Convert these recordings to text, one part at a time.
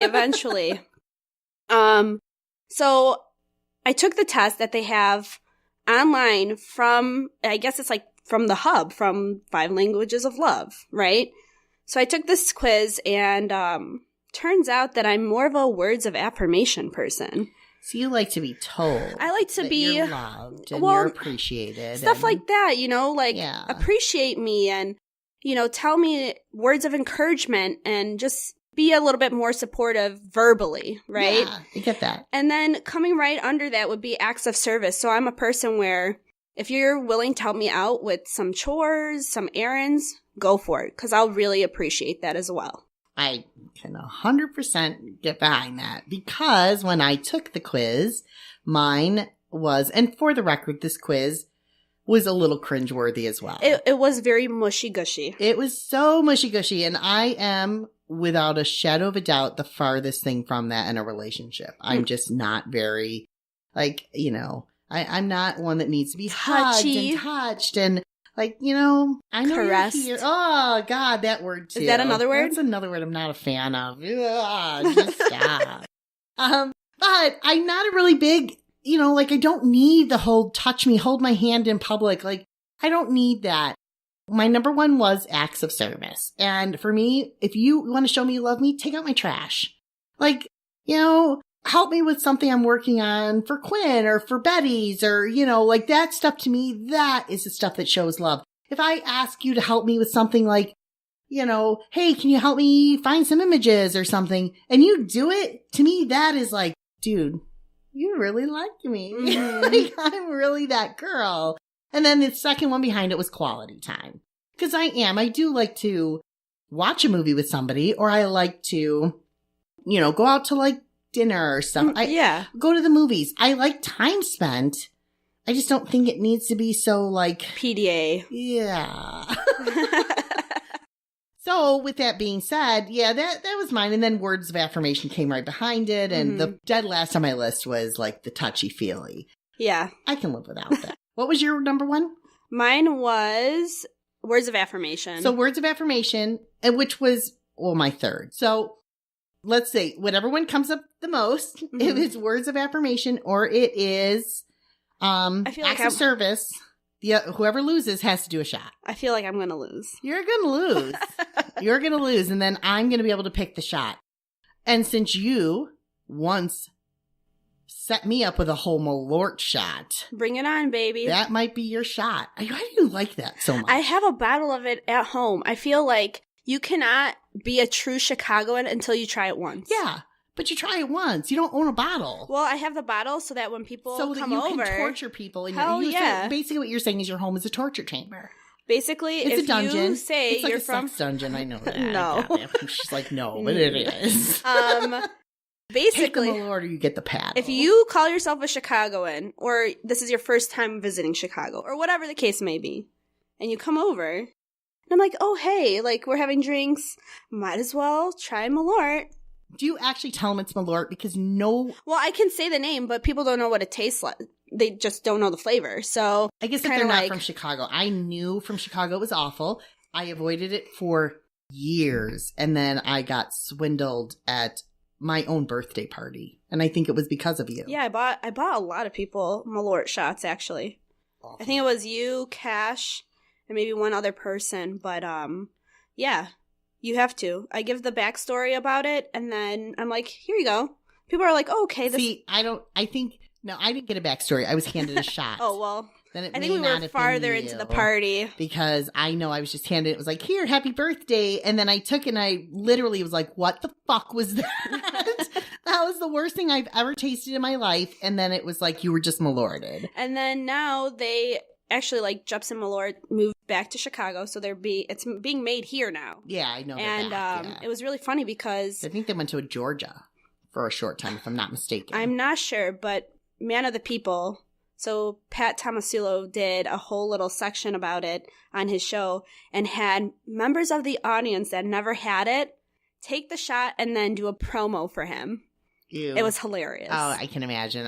eventually. So I took the test that they have online from, I guess it's like from the hub, from 5 Languages of Love, right? So I took this quiz, and turns out that I'm more of a words of affirmation person. So you like to be told. I like to be you're loved and you're appreciated. Stuff like that, appreciate me and, tell me words of encouragement and just be a little bit more supportive verbally, right? Yeah, I get that. And then coming right under that would be acts of service. So I'm a person where if you're willing to help me out with some chores, some errands, go for it, because I'll really appreciate that as well. I can 100% get behind that, because when I took the quiz, mine was, and for the record, this quiz was a little cringeworthy as well. It was very mushy-gushy. It was so mushy-gushy, and I am, without a shadow of a doubt, the farthest thing from that in a relationship. I'm just not very, I'm not one that needs to be hugged and touched and, I know caressed. You're here. Oh, God, that word too. Is that another word? That's another word I'm not a fan of. Ugh, just stop. But I'm not a really big, I don't need the whole touch me, hold my hand in public. I don't need that. My number one was acts of service. And for me, if you want to show me you love me, take out my trash. Help me with something I'm working on for Quinn or for Betties or, that stuff to me, that is the stuff that shows love. If I ask you to help me with something like, hey, can you help me find some images or something? And you do it, to me, that is like, dude, you really like me. Mm-hmm. I'm really that girl. And then the second one behind it was quality time. Because I do like to watch a movie with somebody, or I like to, go out to dinner or stuff. Go to the movies. I like time spent. I just don't think it needs to be so PDA. Yeah. So with that being said, that was mine. And then words of affirmation came right behind it. And the dead last on my list was the touchy-feely. Yeah. I can live without that. What was your number one? Mine was words of affirmation. So words of affirmation, which was, my third. So let's say whatever one comes up the most, if it's words of affirmation or it is acts of service, whoever loses has to do a shot. I feel like I'm going to lose. You're going to lose. You're going to lose, and then I'm going to be able to pick the shot. And since you once set me up with a whole Malort shot. Bring it on, baby. That might be your shot. Why do you like that so much? I have a bottle of it at home. I feel like you cannot be a true Chicagoan until you try it once. Yeah, but you try it once. You don't own a bottle. Well, I have the bottle so that when people come over. So that you can torture people. Yeah. Basically what you're saying is your home is a torture chamber. Basically, it's a dungeon. You say it's like you're a from sex dungeon, I know that. No. She's like, no, but it is. Basically, take the Malort or you get the paddle. If you call yourself a Chicagoan, or this is your first time visiting Chicago, or whatever the case may be, and you come over, and I'm like, oh, hey, we're having drinks, might as well try Malort. Do you actually tell them it's Malort? Because no... Well, I can say the name, but people don't know what it tastes like. They just don't know the flavor, so... I guess if they're not from Chicago. I knew from Chicago it was awful. I avoided it for years, and then I got swindled at my own birthday party, and I think it was because of you. Yeah, I bought a lot of people Malort shots, actually. Awful. I think it was you, Cash, and maybe one other person, but yeah, you have to. I give the backstory about it, and then I'm like, here you go. People are like, oh, okay. I didn't get a backstory. I was handed a shot. Oh, well. Then I think we were farther into the party. Because I know I was just handed it. Was like, here, happy birthday. And then I took it and I literally was like, what the fuck was that? That was the worst thing I've ever tasted in my life. And then it was like, you were just malorted. And then now they actually, Jepson Malort moved back to Chicago. So it's being made here now. Yeah, I know. And it was really funny because... I think they went to Georgia for a short time, if I'm not mistaken. I'm not sure, but Man of the People... So Pat Tomasulo did a whole little section about it on his show and had members of the audience that never had it take the shot and then do a promo for him. Ew. It was hilarious. Oh, I can imagine.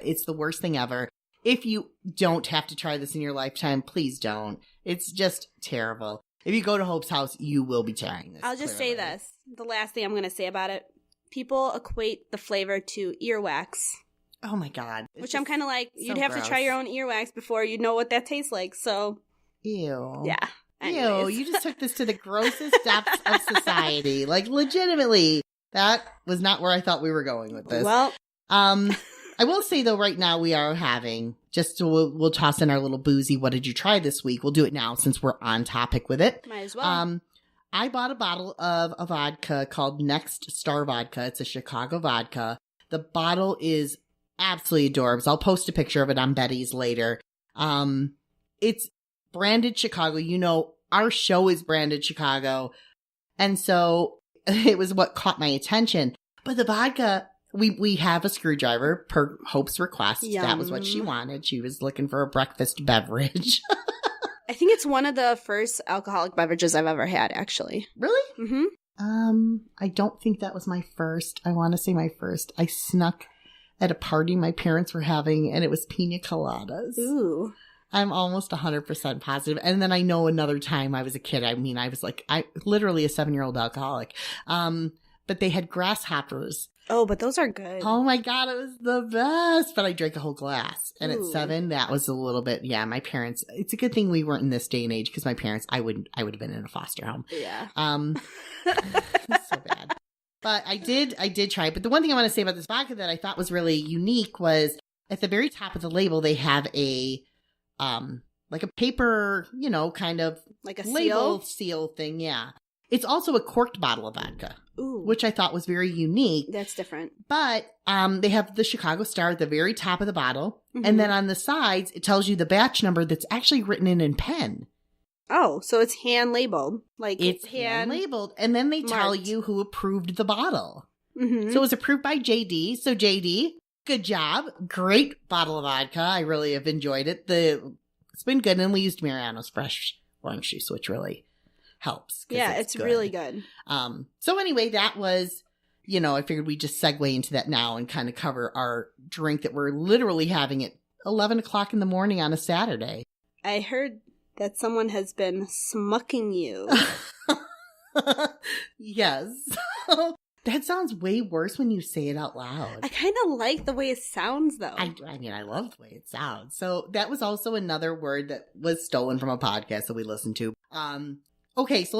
It's the worst thing ever. If you don't have to try this in your lifetime, please don't. It's just terrible. If you go to Hope's house, you will be trying this. I'll just say this. The last thing I'm going to say about it. people equate the flavor to earwax. Oh my God. Which I'm kind of like, so you'd have gross. to try your own earwax before you know what that tastes like. So, Ew. yeah. Ew, Anyways. you just took this to the grossest depths of society. Like, legitimately, that was not where I thought we were going with this. Well, I will say, though, right now we are having, we'll toss in our little Boozy, what did you try this week? We'll do it now since we're on topic with it. might as well. I bought a bottle of a vodka called Next Star Vodka. It's a Chicago vodka. The bottle is absolutely adorable. I'll post a picture of it on Betties later. It's branded Chicago. You know, our show is branded Chicago. And so it was what caught my attention. But the vodka, we have a screwdriver per Hope's request. Yum. That was what she wanted. She was looking for a breakfast beverage. I think it's one of the first alcoholic beverages I've ever had, actually. Really? Mm-hmm. I don't think that was my first. I want to say my first. I snuck at a party my parents were having, and it was pina coladas. Ooh. I'm almost 100% positive. And then I know another time I was a kid. I mean, I was like, literally a 7-year-old alcoholic. But they had grasshoppers. Oh, but those are good. Oh my God, it was the best. But I drank a whole glass. And Ooh. at 7, that was a little bit, yeah, my parents, it's a good thing we weren't in this day and age because my parents, I would have been in a foster home. Yeah. So bad. But I did try it. But the one thing I want to say about this vodka that I thought was really unique was at the very top of the label, they have a, like a paper, you know, kind of Like a label seal thing. Yeah. It's also a corked bottle of vodka. Ooh. Which I thought was very unique. That's different. But they have the Chicago Star at the very top of the bottle. Mm-hmm. And then on the sides, it tells you the batch number that's actually written in pen. Oh, so it's hand labeled. Like It's hand labeled. And then they tell marked. you who approved the bottle. Mm-hmm. So it was approved by JD. So JD, good job. Great bottle of vodka. I really have enjoyed it. It's been good. And we used Mariano's fresh orange juice, which really helps. Yeah, it's good. really good. So anyway, that was, you know, I figured we'd just segue into that now and kind of cover our drink that we're literally having at 11 o'clock in the morning on a Saturday. I heard that someone has been smucking you. Yes. That sounds way worse when you say it out loud. I kind of like the way it sounds, though. I mean, I love the way it sounds. So that was also another word that was stolen from a podcast that we listened to. Okay, so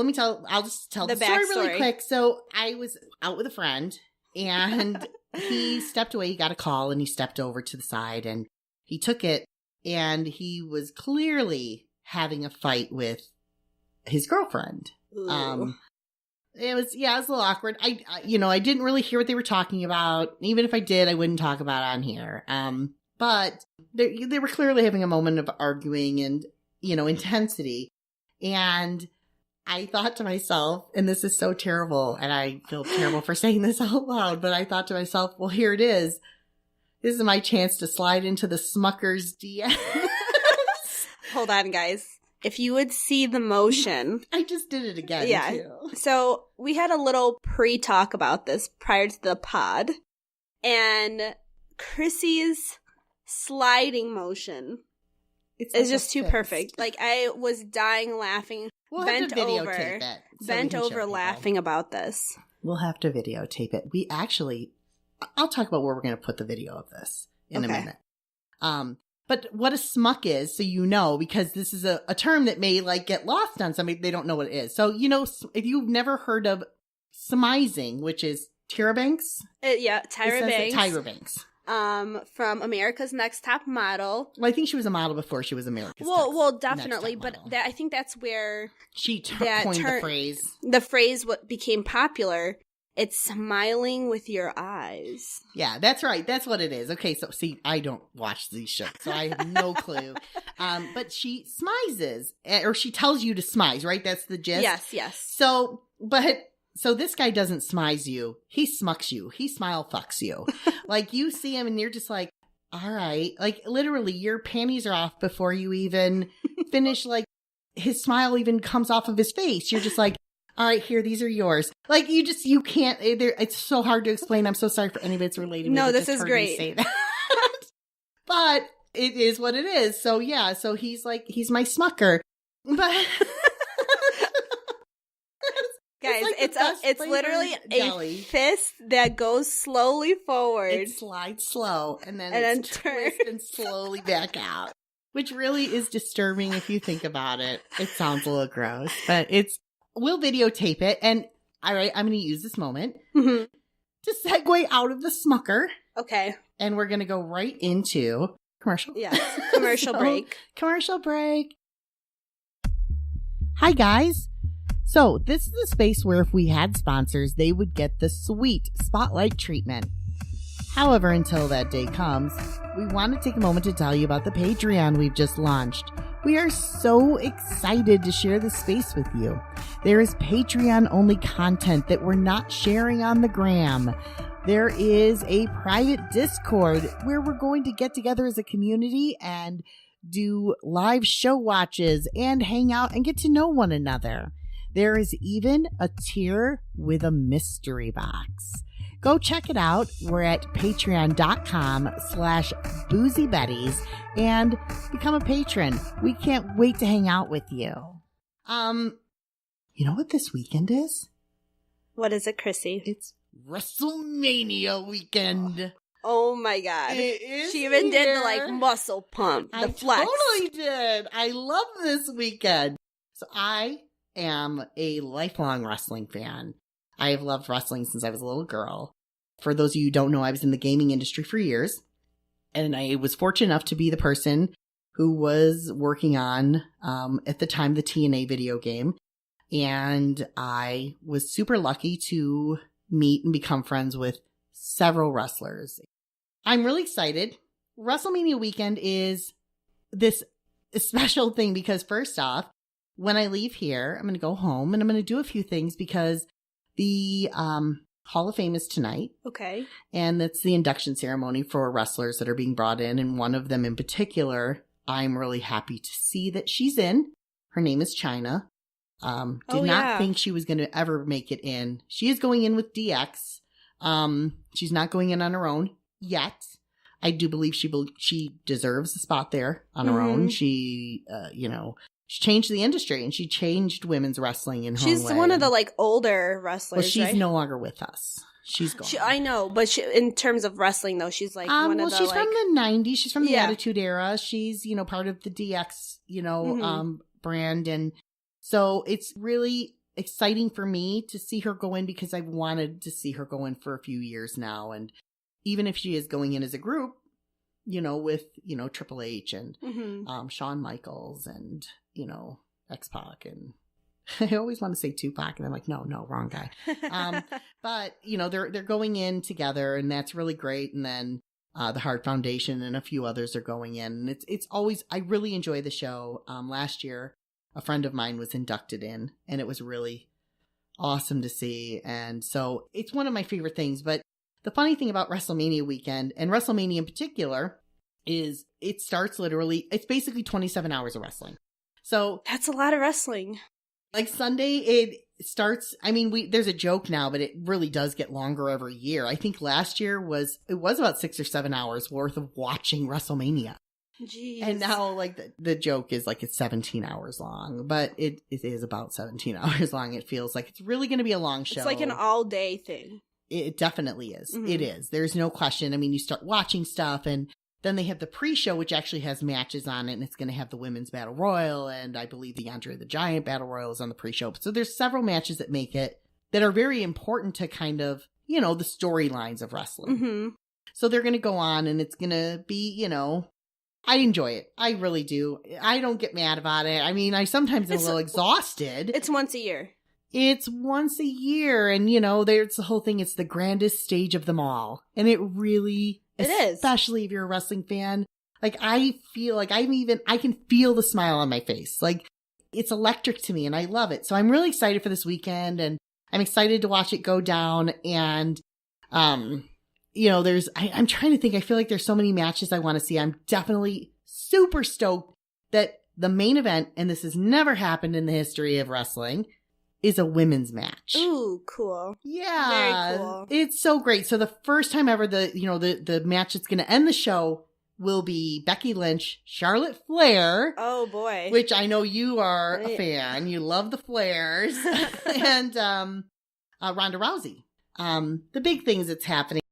I'll just tell the story really quick. So I was out with a friend and he stepped away. He got a call and he stepped over to the side and he took it and he was clearly having a fight with his girlfriend. Ooh. It was a little awkward. I didn't really hear what they were talking about. Even if I did, I wouldn't talk about it on here. But they were clearly having a moment of arguing and, intensity. And I thought to myself, and this is so terrible, and I feel terrible for saying this out loud, but I thought to myself, well, here it is. This is my chance to slide into the Smucker's DMs. Hold on, guys. If you would see the motion. I just did it again, yeah. too. So we had a little pre-talk about this prior to the pod, and Chrissie's sliding motion is just too perfect. Like, I was dying laughing. We'll have to videotape it. Bent over laughing about this. We'll have to videotape it. I'll talk about where we're going to put the video of this in a minute. But what a smuck is, so you know, because this is a term that may get lost on somebody. They don't know what it is. So, if you've never heard of smizing, which is Tyra Banks. Tyra Banks. From America's Next Top Model. Well, I think she was a model before she was America's definitely, but I think that's where she coined the phrase. The phrase became popular. It's smiling with your eyes. Yeah, that's right. That's what it is. Okay, so see, I don't watch these shows, so I have no clue. But she smizes, or she tells you to smize, right? That's the gist? Yes. So this guy doesn't smize you. He smucks you. He smile fucks you. You see him and you're just like, all right. Literally, your panties are off before you even finish. His smile even comes off of his face. You're just like, all right, here, these are yours. You can't, it's so hard to explain. I'm so sorry for anybody that's related. No, this is great. Say that. But it is what it is. So yeah, he's my smucker. But Guys, like it's literally jelly. a fist that goes slowly forward. It slides slow and then it's turns and slowly back out, which really is disturbing if you think about it. It sounds a little gross, but we'll videotape it. And all right, I'm going to use this moment to segue out of the Smucker. Okay. And we're going to go right into commercial. Yes, commercial break. Commercial break. Hi, guys. So this is a space where if we had sponsors, they would get the sweet spotlight treatment. However, until that day comes, we want to take a moment to tell you about the Patreon we've just launched. We are so excited to share this space with you. There is Patreon-only content that we're not sharing on the gram. There is a private Discord where we're going to get together as a community and do live show watches and hang out and get to know one another. There is even a tier with a mystery box. Go check it out. We're at patreon.com/boozybetties and become a patron. We can't wait to hang out with you. You know what this weekend is? What is it, Chrissy? It's WrestleMania weekend. Oh my God. It is she even here. did the muscle pump, the flex. Totally did. I love this weekend. So I am a lifelong wrestling fan. I have loved wrestling since I was a little girl. For those of you who don't know, I was in the gaming industry for years. And I was fortunate enough to be the person who was working on, at the time, the TNA video game. And I was super lucky to meet and become friends with several wrestlers. I'm really excited. WrestleMania weekend is this special thing because first off, when I leave here, I'm going to go home and I'm going to do a few things because the Hall of Fame is tonight. Okay. And that's the induction ceremony for wrestlers that are being brought in. And one of them in particular, I'm really happy to see that she's in. Her name is Chyna. Did not think she was going to ever make it in. She is going in with DX. She's not going in on her own yet. I do believe she deserves a spot there on her own. She, she changed the industry and she changed women's wrestling in her own way. She's one of the older wrestlers. Well, she's right? no longer with us. She's gone. I know, but in terms of wrestling, though, she's one of the. She's from the '90s. She's from the Attitude Era. She's part of the DX, brand, and so it's really exciting for me to see her go in because I've wanted to see her go in for a few years now, and even if she is going in as a group, with Triple H and Shawn Michaels and X-Pac and. I always want to say Tupac, and I'm like, no, wrong guy. But they're going in together, and that's really great. And then the Hart Foundation and a few others are going in, and it's always I really enjoy the show. Last year, a friend of mine was inducted in, and it was really awesome to see. And so it's one of my favorite things. But the funny thing about WrestleMania weekend, and WrestleMania in particular, is it starts literally. It's basically 27 hours of wrestling. So that's a lot of wrestling. Like Sunday, it starts, there's a joke now, but it really does get longer every year. I think last year was about 6 or 7 hours worth of watching WrestleMania. Jeez. And now the joke is it's 17 hours long, but it is about 17 hours long. It feels like it's really going to be a long show. It's like an all day thing. It definitely is. Mm-hmm. It is. There's no question. You start watching stuff and then they have the pre-show, which actually has matches on it, and it's going to have the Women's Battle Royal, and I believe the Andre the Giant Battle Royal is on the pre-show. So there's several matches that make it, that are very important to kind of, the storylines of wrestling. Mm-hmm. So they're going to go on, and it's going to be, I enjoy it. I really do. I don't get mad about it. I sometimes am a little exhausted. It's once a year. It's once a year, and, there's the whole thing. It's the grandest stage of them all, and it really... It is. Especially if you're a wrestling fan. I feel like I can feel the smile on my face. It's electric to me and I love it. So I'm really excited for this weekend and I'm excited to watch it go down. And, I'm trying to think, I feel like there's so many matches I want to see. I'm definitely super stoked that the main event, and this has never happened in the history of wrestling, is a women's match. Ooh, cool. Yeah. Very cool. It's so great. So the first time ever, the match that's going to end the show will be Becky Lynch, Charlotte Flair. Oh, boy. Which I know you are a fan. You love the Flairs. And Ronda Rousey. The big things that's happening